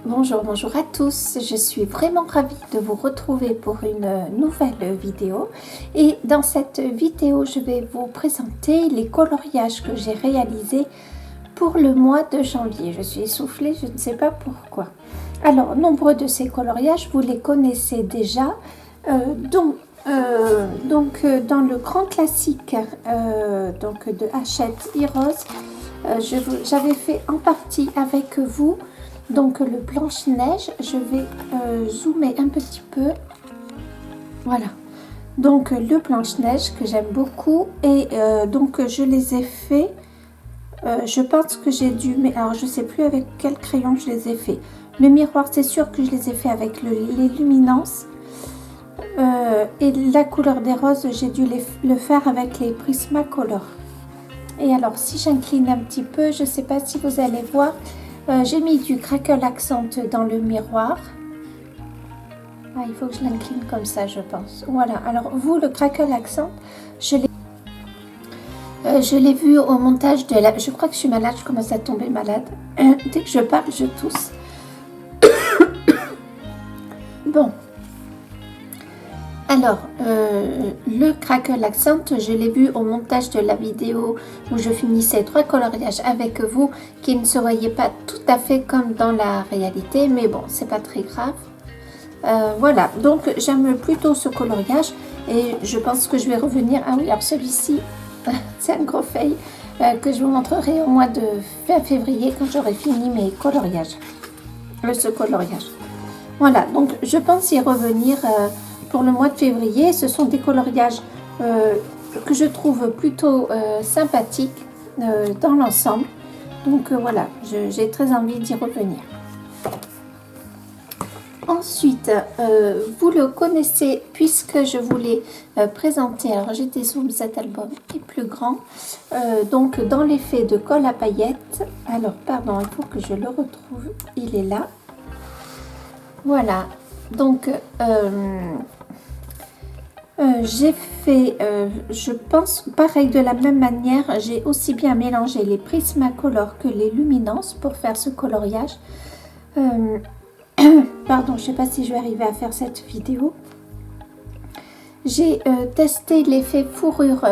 Bonjour, bonjour à tous. Je suis vraiment ravie de vous retrouver pour une nouvelle vidéo. Et dans cette vidéo, je vais vous présenter les coloriages que j'ai réalisés pour le mois de janvier. Je suis essoufflée, je ne sais pas pourquoi. Alors, nombreux de ces coloriages, vous les connaissez déjà. Dans le grand classique de Hachette Heroes, j'avais fait en partie avec vous donc le Blanche-Neige. Je vais zoomer un petit peu. Voilà, donc le Blanche-Neige que j'aime beaucoup. Et donc je les ai fait, je pense que j'ai dû, mais alors je sais plus avec quel crayon je les ai fait. Le miroir, c'est sûr que je les ai fait avec les luminances. Et la couleur des roses, j'ai dû le faire avec les Prismacolor. Et alors, si j'incline un petit peu, je ne sais pas si vous allez voir, j'ai mis du Crackle Accent dans le miroir. Ah, il faut que je l'incline comme ça, je pense. Voilà, alors vous, le Crackle Accent, je l'ai vu au montage de la... Je crois que je suis malade, je commence à tomber malade. Dès que je parle, je tousse. Bon. Alors, le Crackle Accent, je l'ai vu au montage de la vidéo où je finissais 3 coloriages avec vous, qui ne se voyaient pas tout à fait comme dans la réalité, mais bon, c'est pas très grave. Voilà, donc j'aime plutôt ce coloriage et je pense que je vais revenir. Ah oui, alors celui-ci, c'est un gros fail que je vous montrerai au mois de fin février quand j'aurai fini mes coloriages, ce coloriage. Voilà, donc je pense y revenir. Pour le mois de février, ce sont des coloriages que je trouve plutôt sympathiques dans l'ensemble. Donc voilà, j'ai très envie d'y revenir. Ensuite, vous le connaissez puisque je vous l'ai présenté. Alors j'ai des zooms, cet album est plus grand. Donc dans l'effet de colle à paillettes. Alors pardon, il faut que je le retrouve. Il est là. Voilà. Donc j'ai fait, je pense, pareil de la même manière, j'ai aussi bien mélangé les Prismacolor que les luminances pour faire ce coloriage. Pardon, je ne sais pas si je vais arriver à faire cette vidéo. J'ai testé l'effet fourrure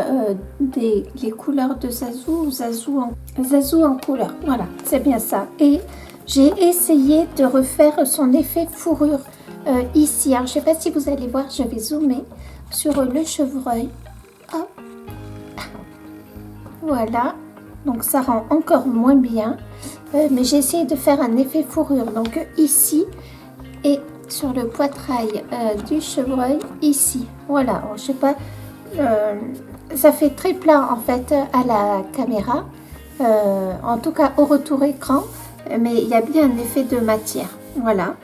les couleurs de Zazu en couleur. Voilà, c'est bien ça. Et j'ai essayé de refaire son effet fourrure ici. Alors, je ne sais pas si vous allez voir, je vais zoomer sur le chevreuil. Hop. Voilà, donc ça rend encore moins bien, mais j'ai essayé de faire un effet fourrure donc ici et sur le poitrail du chevreuil ici. Voilà, alors, je sais pas, ça fait très plat en fait à la caméra, en tout cas au retour écran, mais il y a bien un effet de matière. Voilà.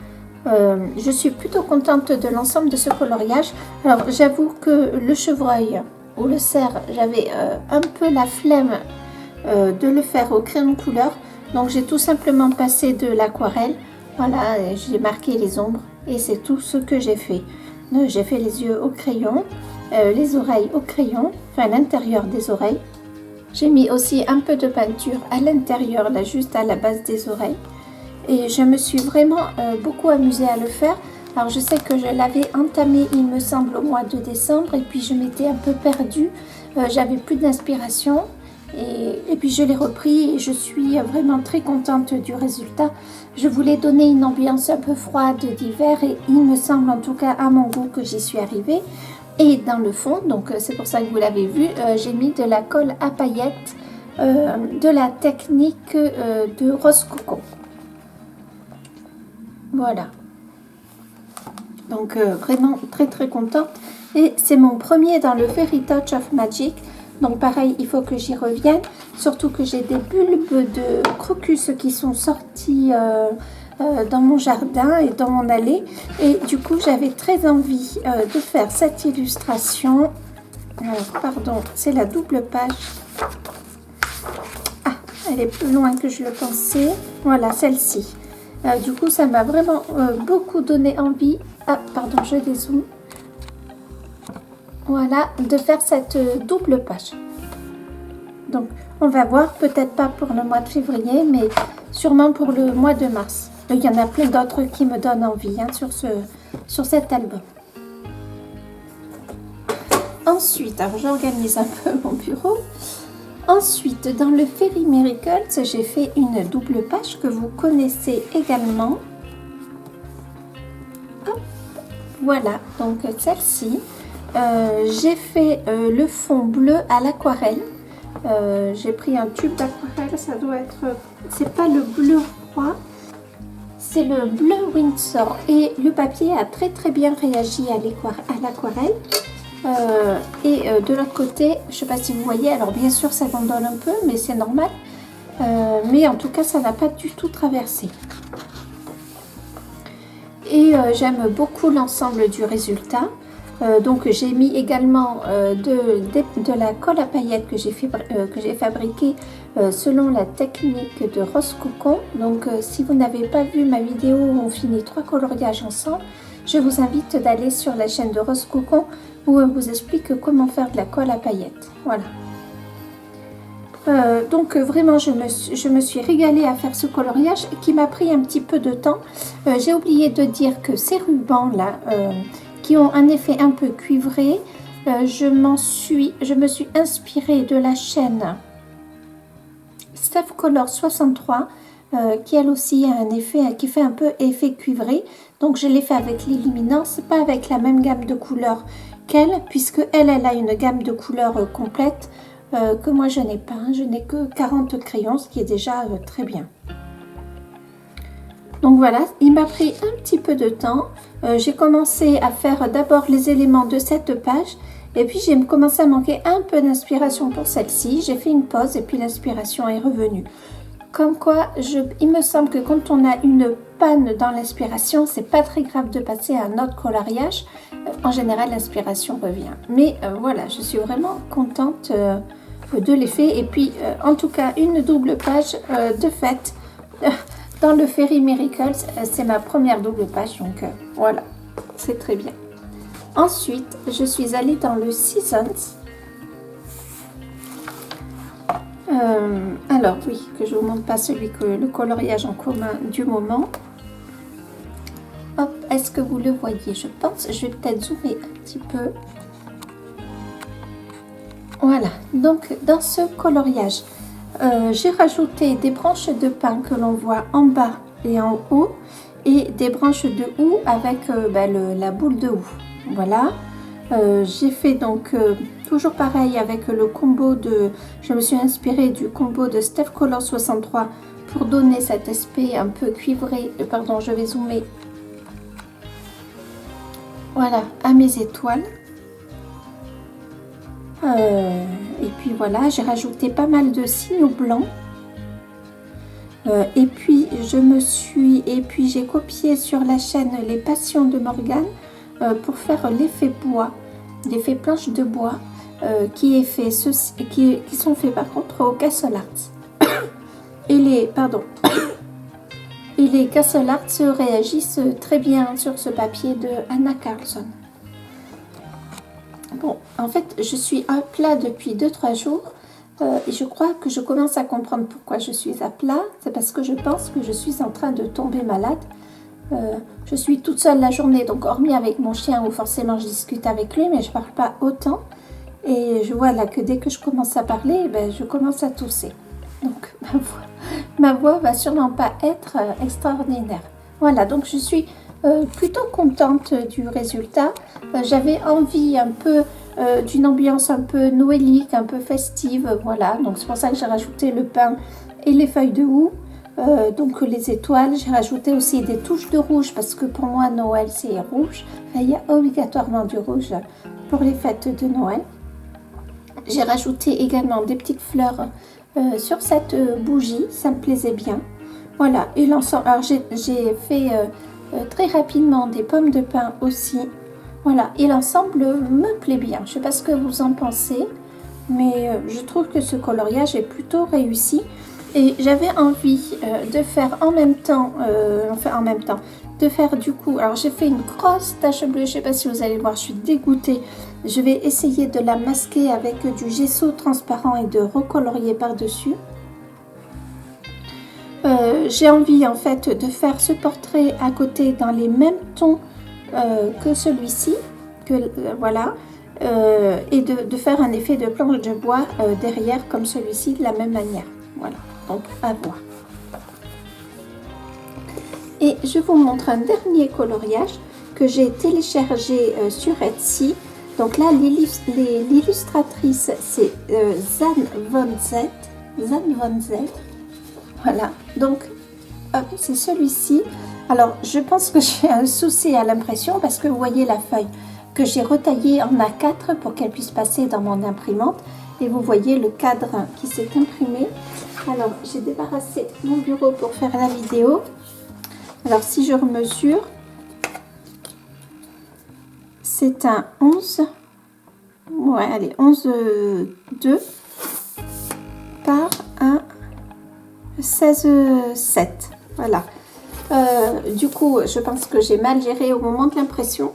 Je suis plutôt contente de l'ensemble de ce coloriage. Alors j'avoue que le chevreuil ou le cerf, j'avais un peu la flemme de le faire au crayon de couleur, donc j'ai tout simplement passé de l'aquarelle. Voilà, j'ai marqué les ombres et c'est tout ce que j'ai fait. J'ai fait les yeux au crayon, les oreilles au crayon, enfin l'intérieur des oreilles. J'ai mis aussi un peu de peinture à l'intérieur, là juste à la base des oreilles. Et je me suis vraiment beaucoup amusée à le faire. Alors je sais que je l'avais entamé, il me semble, au mois de décembre. Et puis je m'étais un peu perdue. J'avais plus d'inspiration. Et puis je l'ai repris et je suis vraiment très contente du résultat. Je voulais donner une ambiance un peu froide d'hiver. Et il me semble, en tout cas à mon goût, que j'y suis arrivée. Et dans le fond, donc c'est pour ça que vous l'avez vu, j'ai mis de la colle à paillettes de la technique de Rose Coco. Voilà, donc vraiment très très contente et c'est mon premier dans le Fairy Touch of Magic, donc pareil il faut que j'y revienne, surtout que j'ai des bulbes de crocus qui sont sortis dans mon jardin et dans mon allée et du coup j'avais très envie de faire cette illustration. Alors pardon, c'est la double page. Ah, elle est plus loin que je le pensais. Voilà, celle-ci. Du coup, ça m'a vraiment beaucoup donné envie. Ah, pardon, je dézoome. Voilà, de faire cette double page. Donc, on va voir, peut-être pas pour le mois de février, mais sûrement pour le mois de mars. Il y en a plein d'autres qui me donnent envie hein, sur cet album. Ensuite, alors j'organise un peu mon bureau. Ensuite, dans le Fairy Miracles, j'ai fait une double page que vous connaissez également. Hop, voilà, donc celle-ci. J'ai fait le fond bleu à l'aquarelle. J'ai pris un tube d'aquarelle, ça doit être... C'est pas le bleu roi, c'est le bleu Windsor. Et le papier a très très bien réagi à l'aquarelle. De l'autre côté, je ne sais pas si vous voyez, alors bien sûr ça gondole un peu, mais c'est normal. Mais en tout cas, ça n'a pas du tout traversé. Et j'aime beaucoup l'ensemble du résultat. Donc j'ai mis également de la colle à paillettes que j'ai fabriquée selon la technique de Rose Cocon. Donc si vous n'avez pas vu ma vidéo où on finit 3 coloriages ensemble, je vous invite d'aller sur la chaîne de Rose Cocon où on vous explique comment faire de la colle à paillettes. Voilà. Donc vraiment je me suis régalée à faire ce coloriage qui m'a pris un petit peu de temps. J'ai oublié de dire que ces rubans là qui ont un effet un peu cuivré, je me suis inspirée de la chaîne Steph Color 63 qui elle aussi a un effet qui fait un peu effet cuivré. Donc je l'ai fait avec l'illuminance, pas avec la même gamme de couleurs qu'elle, puisque elle a une gamme de couleurs complète que moi je n'ai pas. Je n'ai que 40 crayons, ce qui est déjà très bien. Donc voilà, il m'a pris un petit peu de temps. J'ai commencé à faire d'abord les éléments de cette page et puis j'ai commencé à manquer un peu d'inspiration pour celle-ci. J'ai fait une pause et puis l'inspiration est revenue. Comme quoi, il me semble que quand on a une panne dans l'inspiration, c'est pas très grave de passer à un autre coloriage. En général, l'inspiration revient. Mais voilà, je suis vraiment contente de l'effet. Et puis, en tout cas, une double page de fait dans le Fairy Miracles. C'est ma première double page, donc voilà, c'est très bien. Ensuite, je suis allée dans le Seasons. Alors oui, que je vous montre pas le coloriage en commun du moment. Hop, est-ce que vous le voyez? Je pense, je vais peut-être zoomer un petit peu. Voilà, donc dans ce coloriage, j'ai rajouté des branches de pin que l'on voit en bas et en haut et des branches de houx avec la boule de houx. Voilà. J'ai fait donc toujours pareil avec le combo je me suis inspirée du combo de Steph Color 63 pour donner cet aspect un peu cuivré, pardon je vais zoomer, voilà, à mes étoiles. Et puis voilà, j'ai rajouté pas mal de signaux blancs. Et puis j'ai copié sur la chaîne Les Passions de Morgane pour faire l'effet bois, l'effet planche de bois qui sont faits par contre au Castle Arts. Et les Castle Arts réagissent très bien sur ce papier de Anna Carlson. Bon, en fait, je suis à plat depuis 2-3 jours et je crois que je commence à comprendre pourquoi je suis à plat. C'est parce que je pense que je suis en train de tomber malade. Je suis toute seule la journée, donc hormis avec mon chien où forcément je discute avec lui, mais je ne parle pas autant. Et je vois là que dès que je commence à parler, je commence à tousser. Donc ma voix va sûrement pas être extraordinaire. Voilà, donc je suis plutôt contente du résultat. J'avais envie un peu d'une ambiance un peu noëlique, un peu festive, voilà. Donc c'est pour ça que j'ai rajouté le pain et les feuilles de houx. Donc les étoiles, j'ai rajouté aussi des touches de rouge parce que pour moi Noël c'est rouge. Enfin, il y a obligatoirement du rouge pour les fêtes de Noël. J'ai rajouté également des petites fleurs sur cette bougie, ça me plaisait bien. Voilà, et l'ensemble, alors j'ai fait très rapidement des pommes de pin aussi. Voilà, et l'ensemble me plaît bien. Je ne sais pas ce que vous en pensez, mais je trouve que ce coloriage est plutôt réussi. Et j'avais envie de faire de faire du coup, alors j'ai fait une grosse tache bleue, je ne sais pas si vous allez voir, je suis dégoûtée. Je vais essayer de la masquer avec du gesso transparent et de recolorier par-dessus. J'ai envie en fait de faire ce portrait à côté dans les mêmes tons que celui-ci, voilà, et de faire un effet de planche de bois derrière comme celui-ci de la même manière. Voilà, donc à voir. Et je vous montre un dernier coloriage que j'ai téléchargé sur Etsy. Donc là, l'illustratrice, c'est Zan Von Z. Voilà, donc c'est celui-ci. Alors, je pense que j'ai un souci à l'impression parce que vous voyez la feuille que j'ai retaillée en A4 pour qu'elle puisse passer dans mon imprimante. Et vous voyez le cadre qui s'est imprimé. Alors, j'ai débarrassé mon bureau pour faire la vidéo. Alors, si je remesure, c'est un 11, ouais, allez, 11,2 par un 16,7. Voilà. Du coup, je pense que j'ai mal géré au moment de l'impression,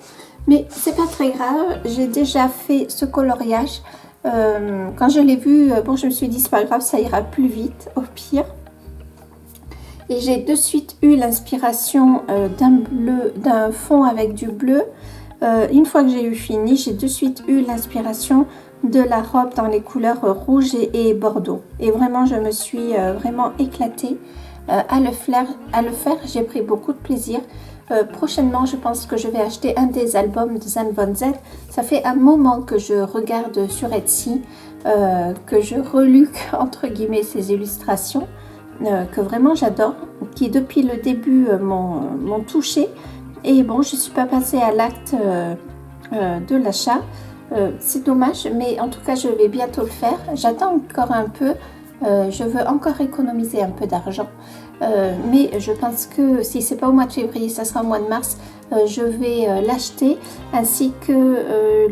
mais c'est pas très grave. J'ai déjà fait ce coloriage. Quand je l'ai vu, bon, je me suis dit, c'est pas grave, ça ira plus vite, au pire. Et j'ai de suite eu l'inspiration d'un fond avec du bleu. Une fois que j'ai eu fini, j'ai de suite eu l'inspiration de la robe dans les couleurs rouge et bordeaux. Et vraiment, je me suis vraiment éclatée à le faire. J'ai pris beaucoup de plaisir. Prochainement, je pense que je vais acheter un des albums de Zan Von Z. Ça fait un moment que je regarde sur Etsy, que je reluque entre guillemets ces illustrations. Que vraiment j'adore, qui depuis le début m'ont touchée. Et bon, je ne suis pas passée à l'acte de l'achat. C'est dommage, mais en tout cas, je vais bientôt le faire. J'attends encore un peu. Je veux encore économiser un peu d'argent. Mais je pense que si ce n'est pas au mois de février, ça sera au mois de mars. Je vais l'acheter, ainsi que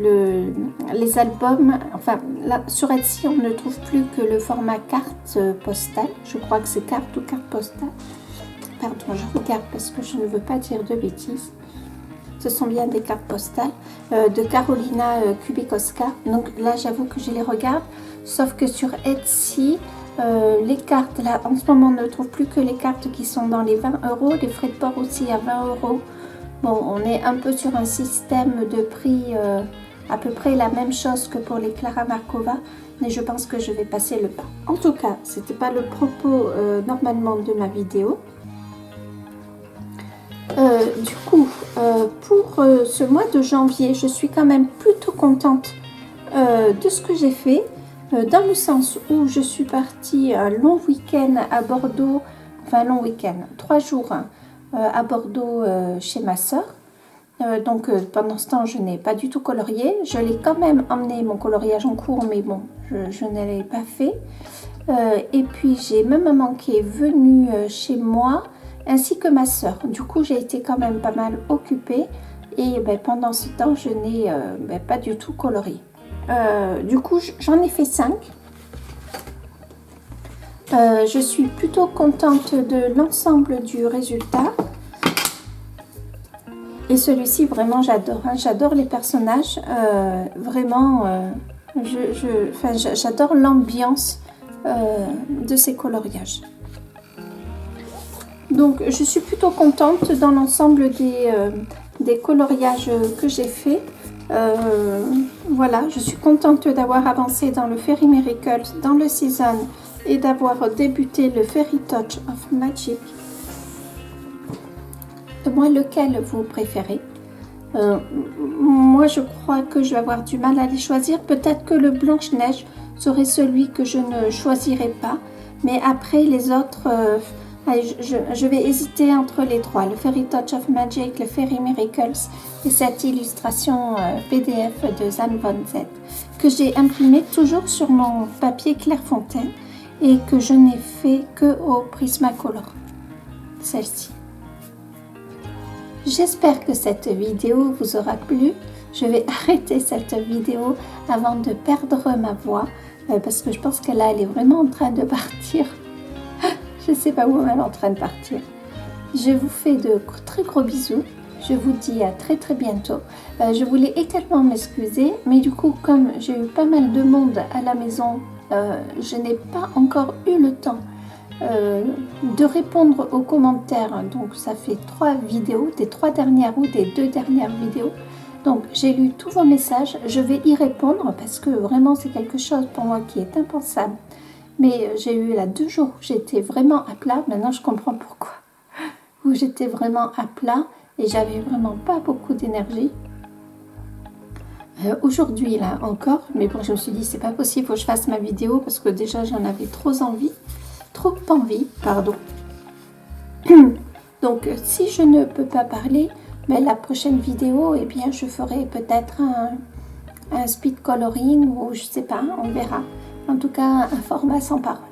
les albums. Enfin, là, sur Etsy, on ne trouve plus que le format carte postale. Je crois que c'est carte ou carte postale. Pardon, je regarde parce que je ne veux pas dire de bêtises. Ce sont bien des cartes postales de Carolina Kubikowska. Donc là, j'avoue que je les regarde. Sauf que sur Etsy, les cartes, là, en ce moment, on ne trouve plus que les cartes qui sont dans les 20 €. Les frais de port aussi à 20 €. Bon, on est un peu sur un système de prix à peu près la même chose que pour les Clara Markova, mais je pense que je vais passer le pas. En tout cas, ce n'était pas le propos normalement de ma vidéo. Du coup, pour ce mois de janvier, je suis quand même plutôt contente de ce que j'ai fait, dans le sens où je suis partie un long week-end à Bordeaux, enfin long week-end, 3 jours à Bordeaux chez ma soeur. Donc pendant ce temps, je n'ai pas du tout colorié. Je l'ai quand même emmené mon coloriage en cours, mais bon, je ne l'ai pas fait. Et puis j'ai ma maman qui est venue chez moi, ainsi que ma soeur. Du coup, j'ai été quand même pas mal occupée et pendant ce temps, je n'ai pas du tout colorié. Du coup, j'en ai fait 5. Je suis plutôt contente de l'ensemble du résultat. Et celui-ci, vraiment, j'adore. Hein. J'adore les personnages. Vraiment, j'adore l'ambiance de ces coloriages. Donc, je suis plutôt contente dans l'ensemble des coloriages que j'ai fait. Voilà, je suis contente d'avoir avancé dans le Fairy Miracles, dans le Season, et d'avoir débuté le Fairy Touch of Magic. Moi, lequel vous préférez? Moi, je crois que je vais avoir du mal à les choisir. Peut-être que le Blanche-Neige serait celui que je ne choisirais pas. Mais après, les autres, je vais hésiter entre les trois. Le Fairy Touch of Magic, le Fairy Miracles et cette illustration PDF de Zan Von Z que j'ai imprimée toujours sur mon papier Clairefontaine et que je n'ai fait que au Prismacolor. Celle-ci. J'espère que cette vidéo vous aura plu. Je vais arrêter cette vidéo avant de perdre ma voix parce que je pense que là, elle est vraiment en train de partir. Je ne sais pas où elle est en train de partir. Je vous fais de très gros bisous. Je vous dis à très très bientôt. Je voulais également m'excuser, mais du coup, comme j'ai eu pas mal de monde à la maison, je n'ai pas encore eu le temps de répondre aux commentaires. Donc ça fait 3 vidéos, des 3 dernières ou des 2 dernières vidéos. Donc j'ai lu tous vos messages, je vais y répondre parce que vraiment c'est quelque chose pour moi qui est impensable. Mais j'ai eu là 2 jours où j'étais vraiment à plat, maintenant je comprends pourquoi. Où j'étais vraiment à plat et j'avais vraiment pas beaucoup d'énergie. Aujourd'hui là encore, mais bon je me suis dit c'est pas possible, il faut que je fasse ma vidéo parce que déjà j'en avais trop envie, pardon. Donc si je ne peux pas parler, mais la prochaine vidéo, eh bien je ferai peut-être un speed coloring ou je sais pas, on verra. En tout cas un format sans parole.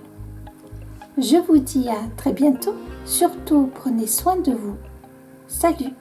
Je vous dis à très bientôt, surtout prenez soin de vous. Salut!